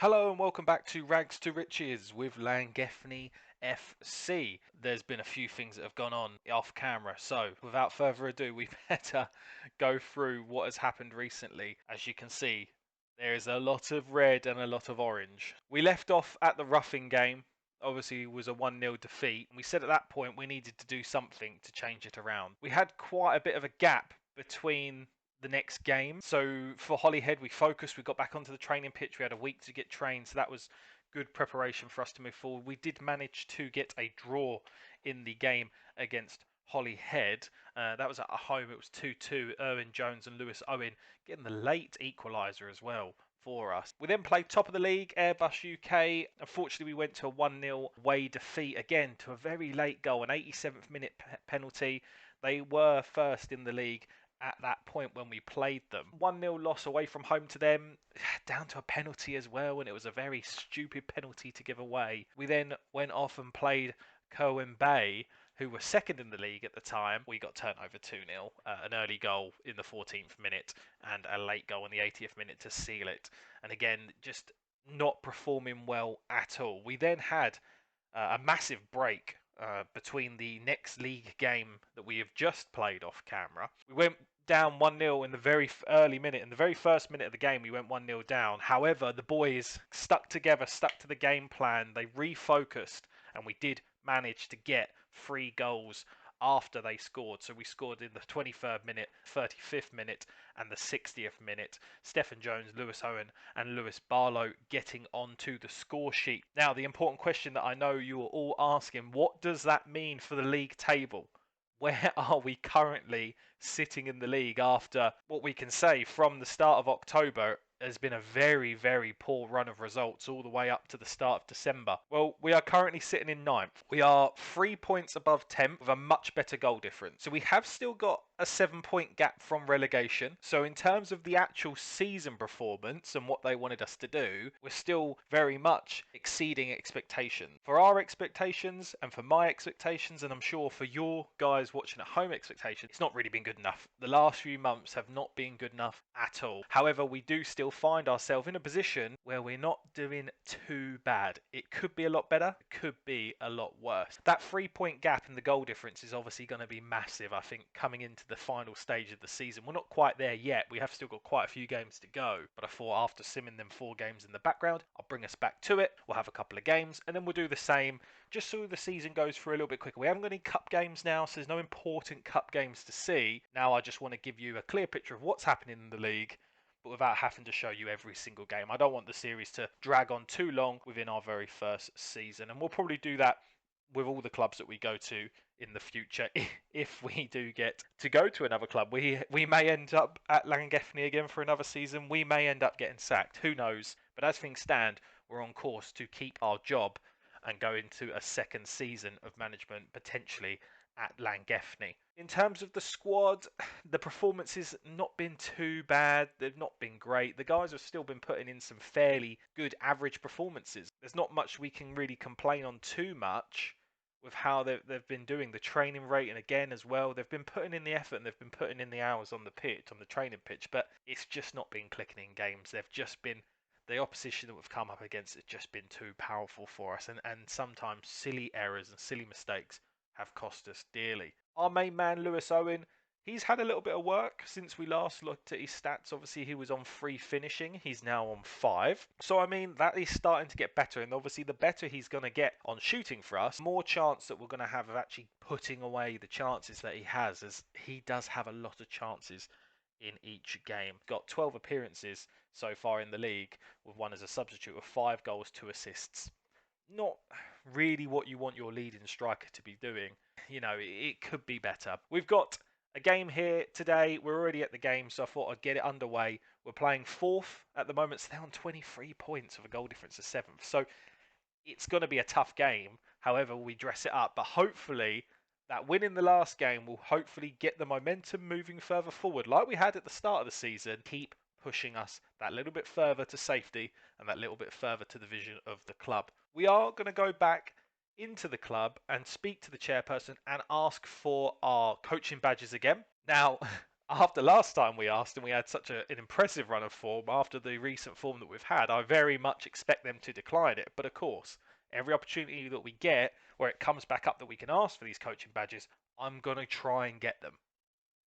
Hello and welcome back to Rags to Riches with LLangefni FC. There's been a few things that have gone on off camera, so without further ado, we better go through what has happened recently. As you can see, there is a lot of red and a lot of orange. We left off at the roughing game. Obviously, it was a 1-0 defeat. We said at that point we needed to do something to change it around. We had quite a bit of a gap between the next game. So for Holyhead, we focused. We got back onto the training pitch. We had a week to get trained, so that was good preparation for us to move forward. We did manage to get a draw in the game against Holyhead. That was at home. It was 2-2. Erwin Jones and Lewis Owen getting the late equaliser as well for us. We then played top of the league, Airbus UK. Unfortunately, we went to a 1-0 away defeat again to a very late goal, an 87th minute penalty. They were first in the league at that point when we played them. 1-0 loss away from home to them, down to a penalty as well, and it was a very stupid penalty to give away. We then went off and played Cohen Bay, who were second in the league at the time. We got turned over 2-0, an early goal in the 14th minute and a late goal in the 80th minute to seal it. And again, just not performing well at all. We then had a massive break between the next league game that we have just played off camera. We went down 1-0 in the very early minute. In the very first minute of the game, we went 1-0 down. However, the boys stuck together, stuck to the game plan. They refocused, and we did manage to get 3 goals after they scored. So we scored in the 23rd minute, 35th minute, and the 60th minute. Stephen Jones, Lewis Owen, and Lewis Barlow getting onto the score sheet. Now, the important question that I know you are all asking, what does that mean for the league table? Where are we currently sitting in the league after what we can say from the start of October has been a very, very poor run of results all the way up to the start of December? Well, we are currently sitting in 9th. We are 3 points above 10th with a much better goal difference. So we have still got a 7-point gap from relegation. So in terms of the actual season performance and what they wanted us to do, we're still very much exceeding expectations. For our expectations and for my expectations, and I'm sure for your guys watching at home expectations, it's not really been good enough. The last few months have not been good enough at all. However, we do still find ourselves in a position where we're not doing too bad. It could be a lot better, it could be a lot worse. That 3-point gap in the goal difference is obviously going to be massive, I think, coming into the final stage of the season. We're not quite there yet. We have still got quite a few games to go. But I thought after simming them 4 games in the background, I'll bring us back to it. We'll have a couple of games and then we'll do the same just so the season goes through a little bit quicker. We haven't got any cup games now, so there's no important cup games to see. Now I just want to give you a clear picture of what's happening in the league, but without having to show you every single game. I don't want the series to drag on too long within our very first season, and we'll probably do that with all the clubs that we go to in the future. If we do get to go to another club, we may end up at LLangefni again for another season. We may end up getting sacked. Who knows? But as things stand, we're on course to keep our job and go into a second season of management potentially at LLangefni. In terms of the squad, the performance has not been too bad. They've not been great. The guys have still been putting in some fairly good average performances. There's not much we can really complain on too much with how they've been doing. The training rate, and again as well, they've been putting in the effort and they've been putting in the hours on the pitch, on the training pitch, but it's just not been clicking in games. They've just been, the opposition that we've come up against has just been too powerful for us, and sometimes silly errors and silly mistakes have cost us dearly. Our main man, Lewis Owen, he's had a little bit of work since we last looked at his stats. Obviously, he was on 3 finishing. He's now on 5. So, I mean, that is starting to get better. And obviously, the better he's going to get on shooting for us, more chance that we're going to have of actually putting away the chances that he has, as he does have a lot of chances in each game. Got 12 appearances so far in the league, with 1 as a substitute, with 5 goals, 2 assists. Not really what you want your leading striker to be doing. You know, it could be better. We've got a game here today. We're already at the game, so I thought I'd get it underway. We're playing 4th at the moment, so they're on 23 points with a goal difference of 7th. So it's going to be a tough game, however we dress it up. But hopefully that win in the last game will hopefully get the momentum moving further forward, like we had at the start of the season. Keep pushing us that little bit further to safety and that little bit further to the vision of the club. We are going to go back into the club and speak to the chairperson and ask for our coaching badges again. Now, After last time we asked and we had such an impressive run of form after the recent form that we've had, I very much expect them to decline it. But of course, every opportunity that we get where it comes back up that we can ask for these coaching badges, I'm going to try and get them.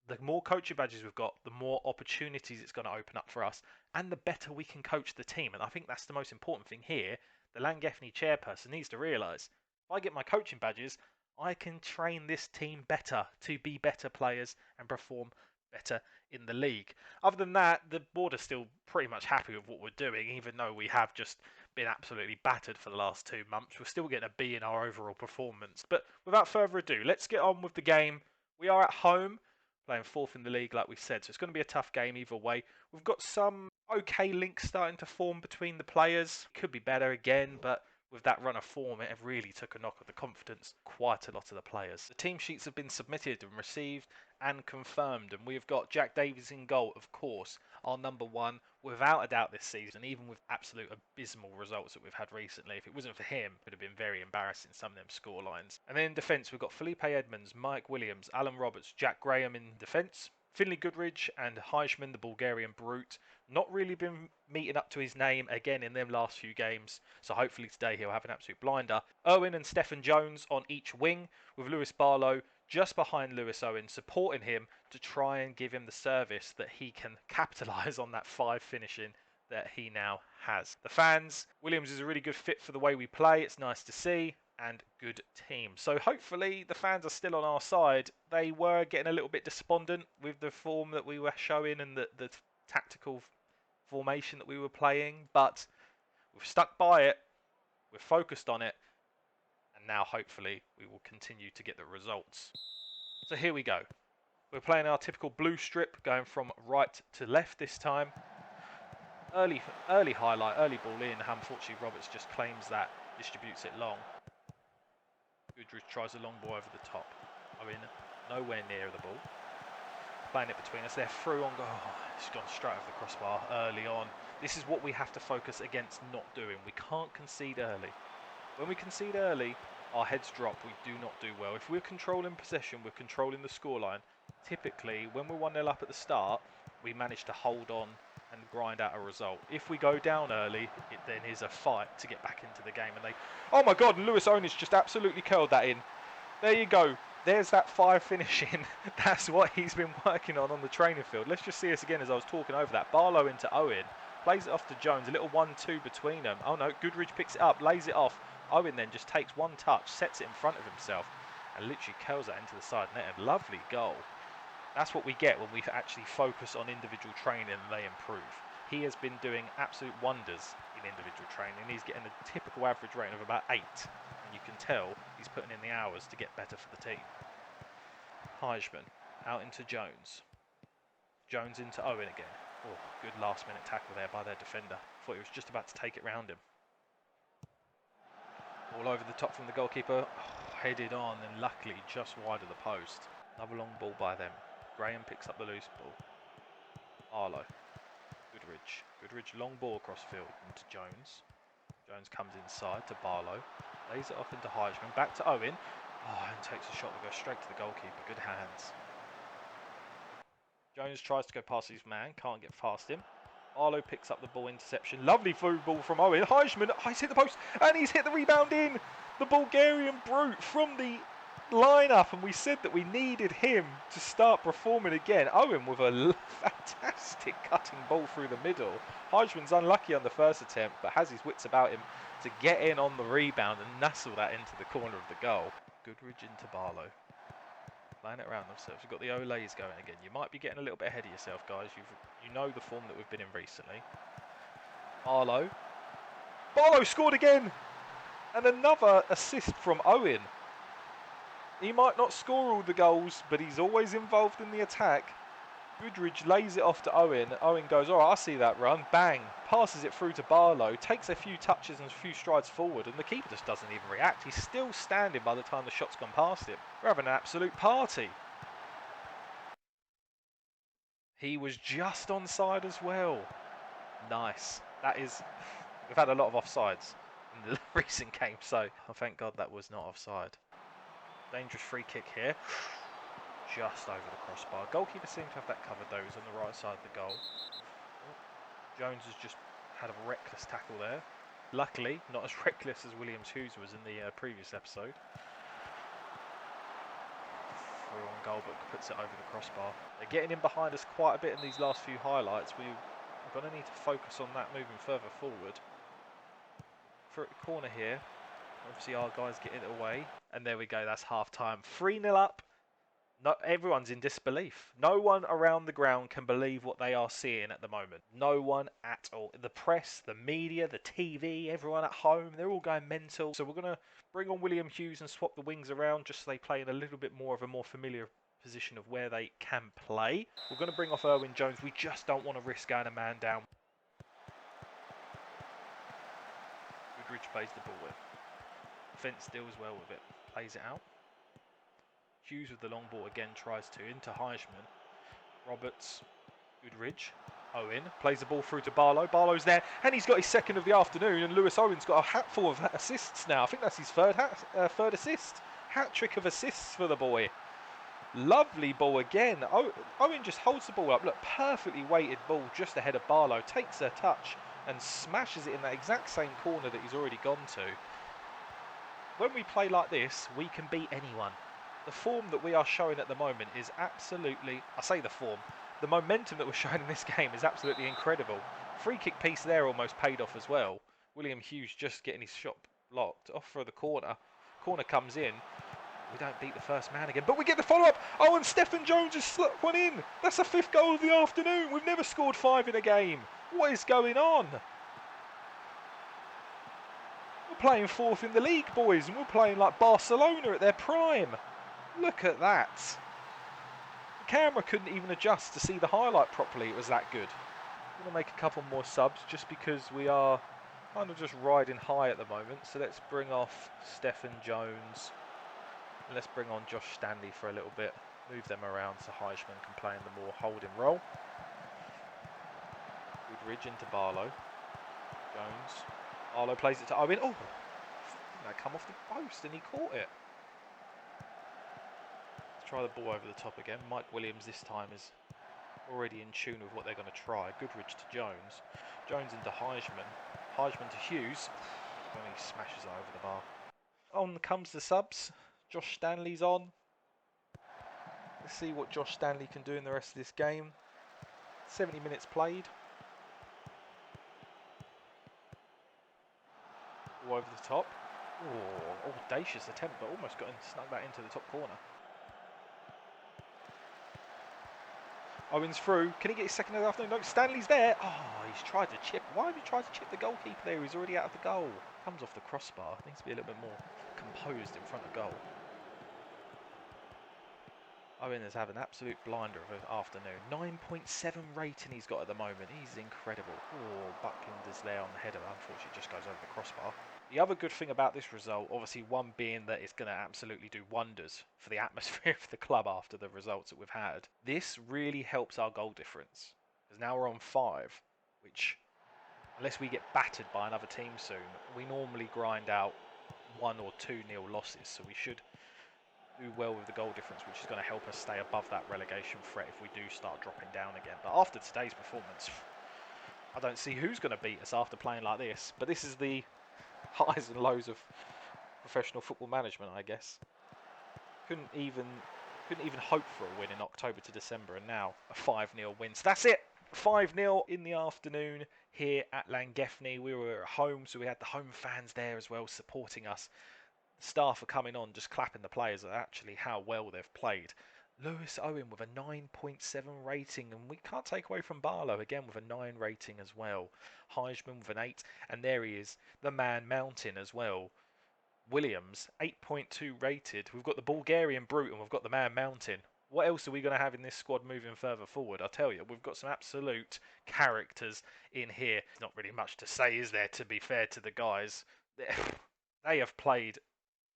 The more coaching badges we've got, the more opportunities it's going to open up for us, and the better we can coach the team. And I think that's the most important thing here. The LLangefni chairperson needs to realise, if I get my coaching badges, I can train this team better to be better players and perform better in the league. Other than that, the board are still pretty much happy with what we're doing, even though we have just been absolutely battered for the last 2 months. We're still getting a B in our overall performance. But without further ado, let's get on with the game. We are at home, playing fourth in the league, like we said, so it's going to be a tough game either way. We've got some okay links starting to form between the players. Could be better again, but with that run of form, it really took a knock of the confidence quite a lot of the players. The team sheets have been submitted and received and confirmed, and we've got Jack Davies in goal, of course, our number one, without a doubt this season, even with absolute abysmal results that we've had recently. If it wasn't for him, it would have been very embarrassing, some of them score lines. And then in defence, we've got Felipe Edmonds, Mike Williams, Alan Roberts, Jack Graham in defence, Finley Goodridge and Heisman, the Bulgarian brute, not really been meeting up to his name again in them last few games, so hopefully today he'll have an absolute blinder. Owen and Stephen Jones on each wing, with Lewis Barlow just behind Lewis Owen, supporting him to try and give him the service that he can capitalise on that 5 finishing that he now has. The fans, Williams is a really good fit for the way we play, it's nice to see, and good team. So hopefully the fans are still on our side. They were getting a little bit despondent with the form that we were showing and the tactical formation that we were playing, but we've stuck by it, we're focused on it, and now hopefully we will continue to get the results. So here we go. We're playing our typical blue strip, going from right to left this time. Early highlight, early ball in. Unfortunately, Roberts just claims that, distributes it long. Goodridge tries a long ball over the top. Owen nowhere near the ball. Playing it between us. They're through on goal. Oh, it's gone straight over the crossbar early on. This is what we have to focus against not doing. We can't concede early. When we concede early, our heads drop. We do not do well. If we're controlling possession, we're controlling the scoreline. Typically, when we're 1-0 up at the start, we manage to hold on and grind out a result. If we go down early, it then is a fight to get back into the game. And they, oh my God, and Lewis Owen has just absolutely curled that in. There you go. There's that 5 finishing. That's what he's been working on the training field. Let's just see this again as I was talking over that. Barlow into Owen. Plays it off to Jones. A little 1-2 between them. Oh no, Goodridge picks it up, lays it off. Owen then just takes one touch, sets it in front of himself, and literally curls that into the side net. A lovely goal. That's what we get when we actually focus on individual training and they improve. He has been doing absolute wonders in individual training. He's getting a typical average rating of about 8. And you can tell he's putting in the hours to get better for the team. Heisman out into Jones. Jones into Owen again. Oh, good last minute tackle there by their defender. Thought he was just about to take it round him. All over the top from the goalkeeper. Oh, headed on and luckily just wide of the post. Another long ball by them. Graham picks up the loose ball. Arlo. Goodridge. Goodridge long ball across field into Jones. Jones comes inside to Barlow. Lays it off into Heisman. Back to Owen. Oh, and takes a shot that goes straight to the goalkeeper. Good hands. Jones tries to go past his man. Can't get past him. Arlo picks up the ball, interception. Lovely through ball from Owen. Heisman, he's hit the post and he's hit the rebound in. The Bulgarian brute from the lineup, and we said that we needed him to start performing again. Owen with a fantastic cutting ball through the middle. Heisman's unlucky on the first attempt, but has his wits about him to get in on the rebound and nestle that into the corner of the goal. Goodridge into Barlow. Playing it around themselves. We've got the Olays going again. You might be getting a little bit ahead of yourself, guys. You know the form that we've been in recently. Barlow. Barlow scored again! And another assist from Owen. He might not score all the goals, but he's always involved in the attack. Goodridge lays it off to Owen. Owen goes, all right, I see that run. Bang. Passes it through to Barlow. Takes a few touches and a few strides forward, and the keeper just doesn't even react. He's still standing by the time the shot's gone past him. We're having an absolute party. He was just onside as well. Nice. That is... We've had a lot of offsides in the recent game, so thank God that was not offside. Dangerous free kick here. just over the crossbar. Goalkeeper seemed to have that covered though. He was on the right side of the goal. Jones has just had a reckless tackle there. Luckily, not as reckless as Williams Hughes was in the previous episode. Through on goal, but puts it over the crossbar. They're getting in behind us quite a bit in these last few highlights. We're going to need to focus on that moving further forward. For a corner here. Obviously our guys get it away. And there we go, that's half time. 3-0 up. No, everyone's in disbelief. No one around the ground can believe what they are seeing at the moment. No one at all. The press, the media, the TV, everyone at home, they're all going mental. So we're going to bring on William Hughes and swap the wings around just so they play in a little bit more of a more familiar position of where they can play. We're going to bring off Irwin Jones. We just don't want to risk going a man down. Goodridge plays the ball with. Fence deals well with it. Plays it out. Hughes with the long ball again tries to into Heishman. Roberts, Goodridge, Owen plays the ball through to Barlow. Barlow's there and he's got his second of the afternoon, and Lewis Owen's got a hatful of assists now. I think that's his third assist. Hat trick of assists for the boy. Lovely ball again. Owen just holds the ball up. Look, perfectly weighted ball just ahead of Barlow. Takes a touch and smashes it in that exact same corner that he's already gone to. When we play like this, we can beat anyone. The form that we are showing at the moment is absolutely, I say the form, the momentum that we're showing in this game is absolutely incredible. Free kick piece there almost paid off as well. William Hughes just getting his shot blocked. Off for the corner. Corner comes in. We don't beat the first man again, but we get the follow-up. Oh, and Stephen Jones has slipped one in. That's the 5th goal of the afternoon. We've never scored 5 in a game. What is going on? We're playing 4th in the league, boys, and we're playing like Barcelona at their prime. Look at that. The camera couldn't even adjust to see the highlight properly. It was that good. I'm going to make a couple more subs just because we are kind of just riding high at the moment. So let's bring off Stephen Jones. And let's bring on Josh Stanley for a little bit. Move them around so Heishman can play in the more holding role. Goodridge into Barlow. Jones. Barlow plays it to Owen. Oh! That come off the post and he caught it. Try the ball over the top again. Mike Williams this time is already in tune with what they're going to try. Goodridge to Jones. Jones into Heishman. Heishman to Hughes. And he smashes it over the bar. On comes the subs. Josh Stanley's on. Let's see what Josh Stanley can do in the rest of this game. 70 minutes played. All over the top. Oh, audacious attempt, but almost got snuck that into the top corner. Owen's through. Can he get his second of the afternoon? No, Stanley's there. Oh, he's tried to chip. Why have you tried to chip the goalkeeper there? He's already out of the goal. Comes off the crossbar. Needs to be a little bit more composed in front of goal. Owen has had an absolute blinder of an afternoon. 9.7 rating he's got at the moment. He's incredible. Oh, Buckland is there on the header. Unfortunately, just goes over the crossbar. The other good thing about this result, obviously one being that it's going to absolutely do wonders for the atmosphere of the club after the results that we've had. This really helps our goal difference. Because now we're on 5, which, unless we get battered by another team soon, we normally grind out 1 or 2-0 losses. So we should do well with the goal difference, which is going to help us stay above that relegation threat if we do start dropping down again. But after today's performance, I don't see who's going to beat us after playing like this. But this is the highs and lows of professional football management, I guess. Couldn't even hope for a win in October to December, and now a 5-0 win. So that's it. 5-0 in the afternoon here at LLangefni. We were at home, so we had the home fans there as well supporting us. The staff are coming on, just clapping the players at actually how well they've played. Lewis Owen with a 9.7 rating, and we can't take away from Barlow again with a 9 rating as well. Heishman with an 8, and there he is, the man mountain as well. Williams, 8.2 rated. We've got the Bulgarian Brute and we've got the man mountain. What else are we going to have in this squad moving further forward? I tell you, we've got some absolute characters in here. There's not really much to say, is there, to be fair to the guys? They have played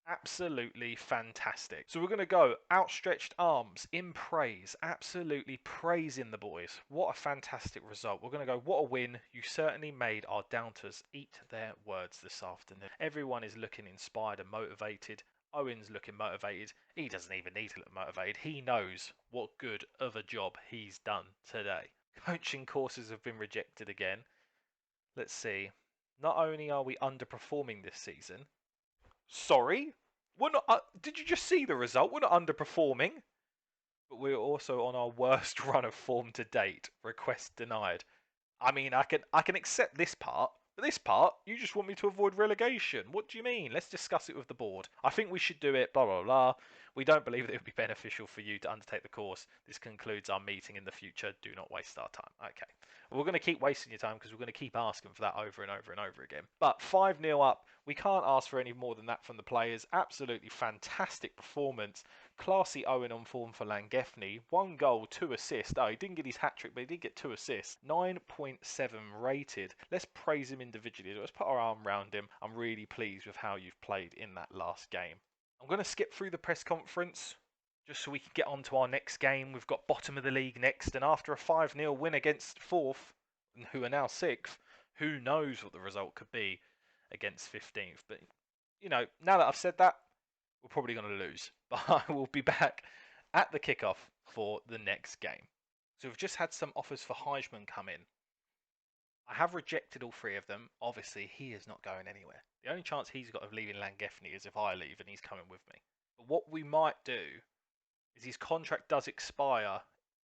absolutely fantastic. So we're going to go outstretched arms in praise, absolutely praising the boys. What a fantastic result. We're going to go, what a win. You certainly made our doubters eat their words this afternoon. Everyone is looking inspired and motivated. Owen's looking motivated. He doesn't even need to look motivated. He knows what good of a job he's done today. Coaching courses have been rejected again. Let's see. Not only are we underperforming this season. Sorry? We're not. Did you just see the result? We're not underperforming. But we're also on our worst run of form to date. Request denied. I mean, I can accept this part, but this part, you just want me to avoid relegation. What do you mean? Let's discuss it with the board. I think we should do it, blah, blah, blah. We don't believe that it would be beneficial for you to undertake the course. This concludes our meeting in the future. Do not waste our time. Okay. We're going to keep wasting your time because we're going to keep asking for that over and over and over again. But 5-0 up, we can't ask for any more than that from the players. Absolutely fantastic performance. Classy Owen on form for LLangefni. 1 goal, 2 assists. Oh, he didn't get his hat-trick, but he did get 2 assists. 9.7 rated. Let's praise him individually. Let's put our arm around him. I'm really pleased with how you've played in that last game. I'm going to skip through the press conference just so we can get on to our next game. We've got bottom of the league next, and after a 5-0 win against 4th, who are now 6th, who knows what the result could be against 15th. But, you know, now that I've said that, we're probably going to lose. But I will be back at the kickoff for the next game. So we've just had some offers for Heijman come in. I have rejected all 3 of them. Obviously, he is not going anywhere. The only chance he's got of leaving LLangefni is if I leave and he's coming with me. But what we might do is his contract does expire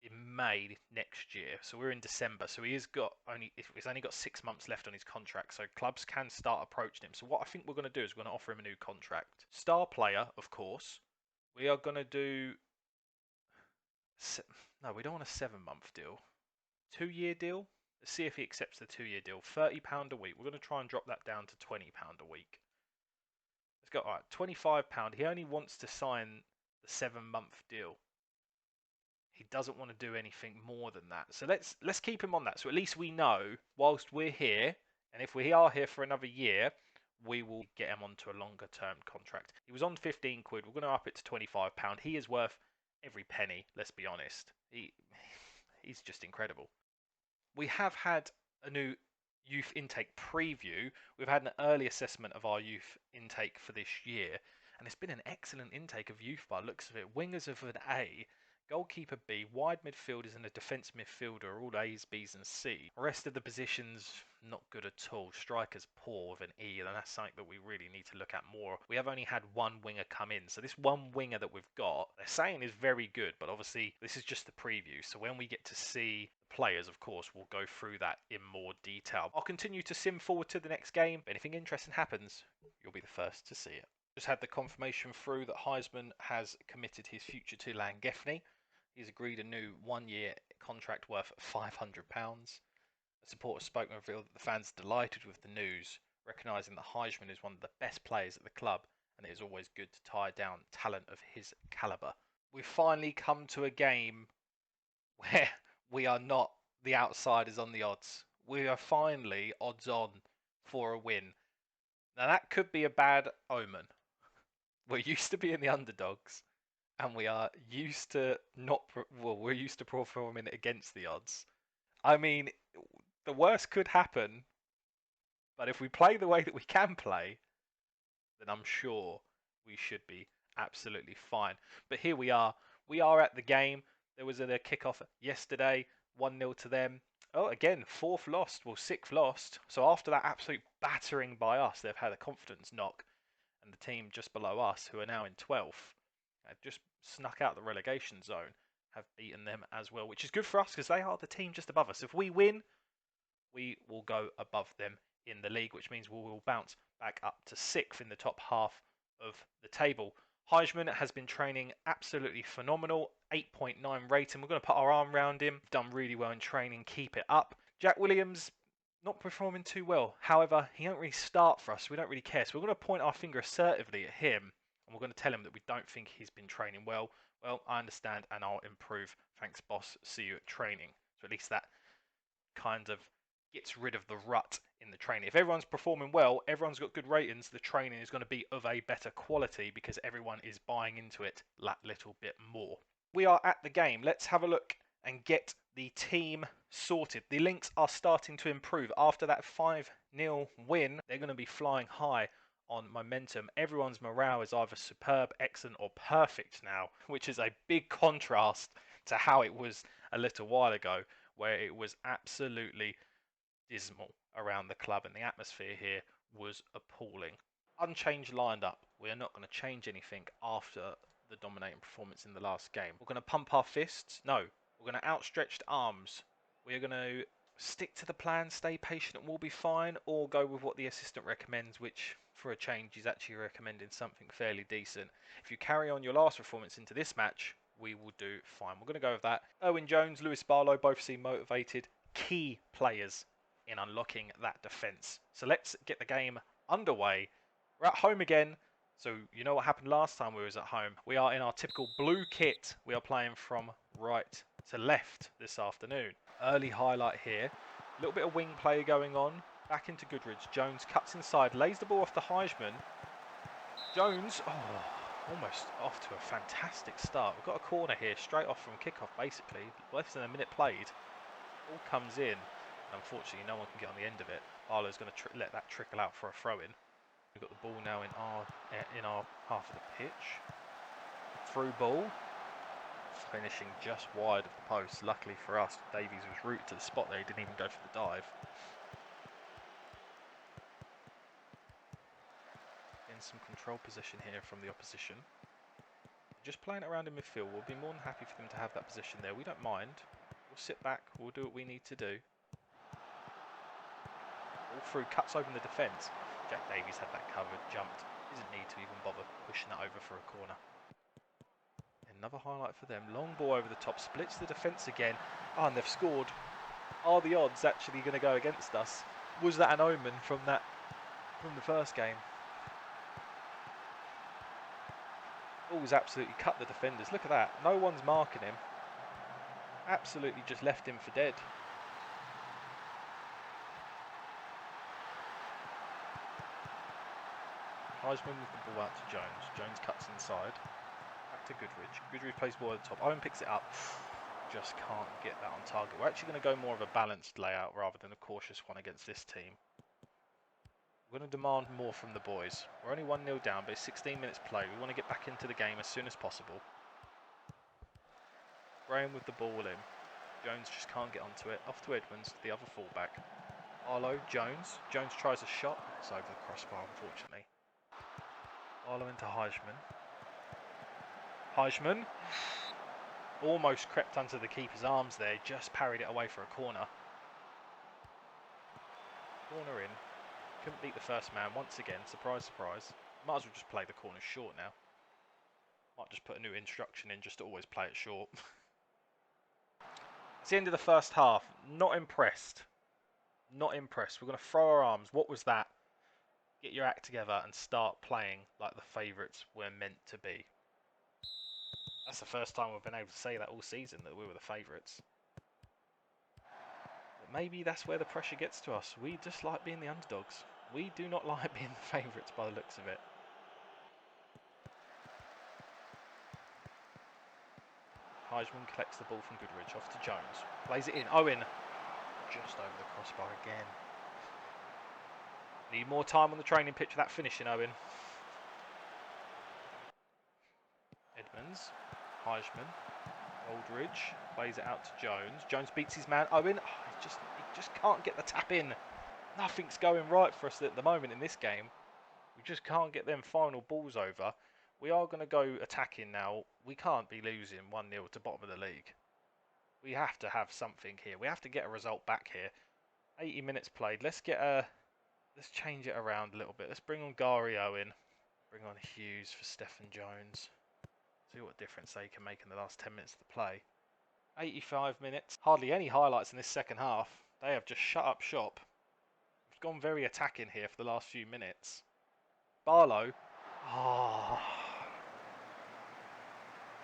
in May next year. So we're in December. So he's only got 6 months left on his contract. So clubs can start approaching him. So what I think we're going to do is we're going to offer him a new contract. Star player, of course. We are going to do... No, we don't want a 7-month deal. 2-year deal? Let's see if he accepts the 2-year deal. £30 a week. We're going to try and drop that down to £20 a week. Let's go. All right, £25. He only wants to sign the 7-month deal. He doesn't want to do anything more than that. So let's keep him on that. So at least we know whilst we're here, and if we are here for another year, we will get him onto a longer term contract. He was on 15 quid. We're going to up it to £25. He is worth every penny, let's be honest. He's just incredible. We have had a new youth intake preview. We've had an early assessment of our youth intake for this year, and it's been an excellent intake of youth by the looks of it. Wingers of an A, goalkeeper B, wide midfielders and a defence midfielder are all A's, B's and C. The rest of the positions, not good at all. Strikers poor with an E, and that's something that we really need to look at more. We have only had 1 winger come in, so this 1 winger that we've got, they're saying is very good, but obviously this is just the preview, so when we get to see the players, of course, we'll go through that in more detail. I'll continue to sim forward to the next game. If anything interesting happens, you'll be the first to see it. Just had the confirmation through that Heijman has committed his future to LLangefni. He's agreed a new 1-year contract worth £500. A supporter spokesman revealed that the fans are delighted with the news, recognising that Heijman is one of the best players at the club, and it is always good to tie down talent of his calibre. We've finally come to a game where we are not the outsiders on the odds. We are finally odds on for a win. Now that could be a bad omen. We're used to being the underdogs, and we are used to we're used to performing against the odds. I mean, the worst could happen, but if we play the way that we can play, then I'm sure we should be absolutely fine. But here we are. We are at the game. There was a kickoff yesterday, 1-0 to them. Oh, again, 4th lost, well, 6th lost. So after that absolute battering by us, they've had a confidence knock. And the team just below us, who are now in 12th, have just snuck out the relegation zone, have beaten them as well, which is good for us because they are the team just above us. If we win, we will go above them in the league, which means we will bounce back up to 6th in the top half of the table. Heijman has been training absolutely phenomenal, 8.9 rating. We're going to put our arm around him. Done really well in training, keep it up. Jack Williams, not performing too well. However, he don't really start for us, so we don't really care. So we're going to point our finger assertively at him, and we're going to tell him that we don't think he's been training well. Well, I understand, and I'll improve. Thanks, boss. See you at training. So at least that kind of gets rid of the rut in the training. If everyone's performing well, everyone's got good ratings, the training is going to be of a better quality because everyone is buying into it that little bit more. We are at the game. Let's have a look and get the team sorted. The links are starting to improve. After that 5-0 win, they're going to be flying high on momentum. Everyone's morale is either superb, excellent, or perfect now, which is a big contrast to how it was a little while ago, where it was absolutely dismal around the club and the atmosphere here was appalling. Unchanged lined up. We are not going to change anything after the dominating performance in the last game. We're going to pump our fists. No, we're going to outstretched arms. We are going to stick to the plan, stay patient, and we'll be fine, or go with what the assistant recommends, which for a change is actually recommending something fairly decent. If you carry on your last performance into this match, we will do fine. We're going to go with that. Owen Jones, Lewis Barlow both seem motivated. Key players in unlocking that defence. So let's get the game underway. We're at home again. So you know what happened last time we was at home. We are in our typical blue kit. We are playing from right to left this afternoon. Early highlight here. A little bit of wing play going on. Back into Goodridge. Jones cuts inside. Lays the ball off to Heisman. Jones, almost off to a fantastic start. We've got a corner here straight off from kickoff basically. Less than a minute played. Ball comes in. And unfortunately no one can get on the end of it. Arlo's going to let that trickle out for a throw-in. We've got the ball now in our half of the pitch. Through ball. Finishing just wide of the post. Luckily for us, Davies was rooted to the spot there. He didn't even go for the dive. In some control possession here from the opposition. Just playing it around in midfield. We'll be more than happy for them to have that position there. We don't mind. We'll sit back. We'll do what we need to do. All through, cuts open the defence. Jack Davies had that covered, jumped. Doesn't need to even bother pushing that over for a corner. Another highlight for them. Long ball over the top, splits the defence again. And they've scored. Are the odds actually going to go against us? Was that an omen from the first game? Ball's absolutely cut the defenders. Look at that. No one's marking him. Absolutely just left him for dead. Heisman with the ball out to Jones. Jones cuts inside. Back to Goodridge. Goodridge plays ball at the top. Owen picks it up. Just can't get that on target. We're actually going to go more of a balanced layout rather than a cautious one against this team. We're going to demand more from the boys. We're only 1-0 down, but it's 16 minutes play. We want to get back into the game as soon as possible. Graham with the ball in. Jones just can't get onto it. Off to Edmonds, the other fullback. Arlo, Jones. Jones tries a shot. It's over the crossbar, unfortunately. Arlo into Heisman. Heisman almost crept under the keeper's arms there. Just parried it away for a corner. Corner in. Couldn't beat the first man once again. Surprise, surprise. Might as well just play the corner short now. Might just put a new instruction in just to always play it short. It's the end of the first half. Not impressed. Not impressed. We're going to throw our arms. What was that? Get your act together and start playing like the favourites we're meant to be. That's the first time we've been able to say that all season, that we were the favourites. But maybe that's where the pressure gets to us. We just like being the underdogs. We do not like being the favourites by the looks of it. Heisman collects the ball from Goodridge, off to Jones. Plays it in. Owen. Just over the crossbar again. Need more time on the training pitch for that finishing, Owen. Edmonds. Heisman. Aldridge. Plays it out to Jones. Jones beats his man. Owen. He just can't get the tap in. Nothing's going right for us at the moment in this game. We just can't get them final balls over. We are going to go attacking now. We can't be losing 1-0 to bottom of the league. We have to have something here. We have to get a result back here. 80 minutes played. Let's change it around a little bit. Let's bring on Gario in. Bring on Hughes for Stephen Jones. See what difference they can make in the last 10 minutes of the play. 85 minutes. Hardly any highlights in this second half. They have just shut up shop. We've gone very attacking here for the last few minutes. Barlow.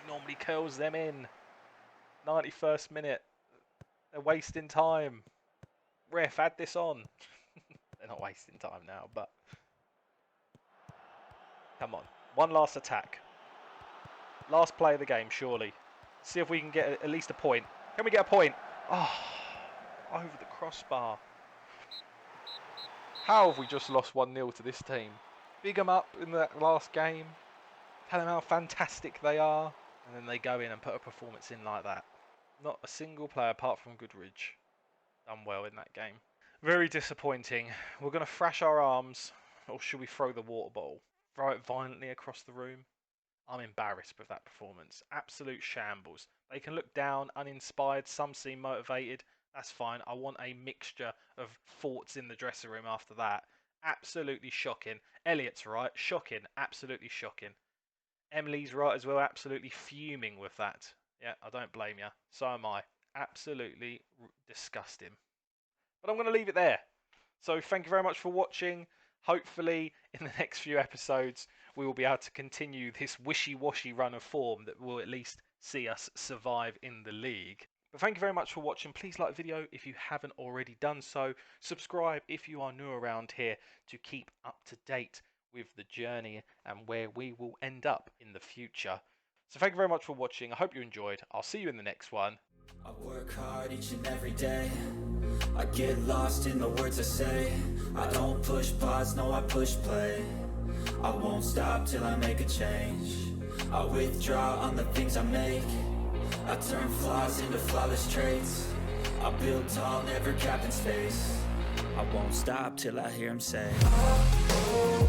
He normally curls them in. 91st minute. They're wasting time. Ref, add this on. They're not wasting time now, but... Come on. One last attack. Last play of the game, surely. See if we can get at least a point. Can we get a point? Oh, over the crossbar. How have we just lost 1-0 to this team? big them up in that last game, tell them how fantastic they are, and then they go in and put a performance in like that. Not a single player apart from Goodridge done well in that game. Very disappointing. We're going to thrash our arms, or should we throw the water bottle? Throw it violently across the room? I'm embarrassed with that performance. Absolute shambles. They can look down, uninspired, some seem motivated. That's fine. I want a mixture of thoughts in the dressing room after that. Absolutely shocking. Elliot's right. Shocking. Absolutely shocking. Emily's right as well. Absolutely fuming with that. Yeah, I don't blame you. So am I. Absolutely disgusting. But I'm going to leave it there. So thank you very much for watching. Hopefully, in the next few episodes, we will be able to continue this wishy-washy run of form that will at least see us survive in the league. But thank you very much for watching. Please like the video if you haven't already done so. Subscribe if you are new around here to keep up to date with the journey and where we will end up in the future. So thank you very much for watching. I hope you enjoyed. I'll see you in the next one. I work hard each and every day. I get lost in the words I say. I don't push pause, no I push play. I won't stop till I make a change. I withdraw on the things I make. I turn flaws into flawless traits. I build tall, never capped in space. I won't stop till I hear him say, oh, oh.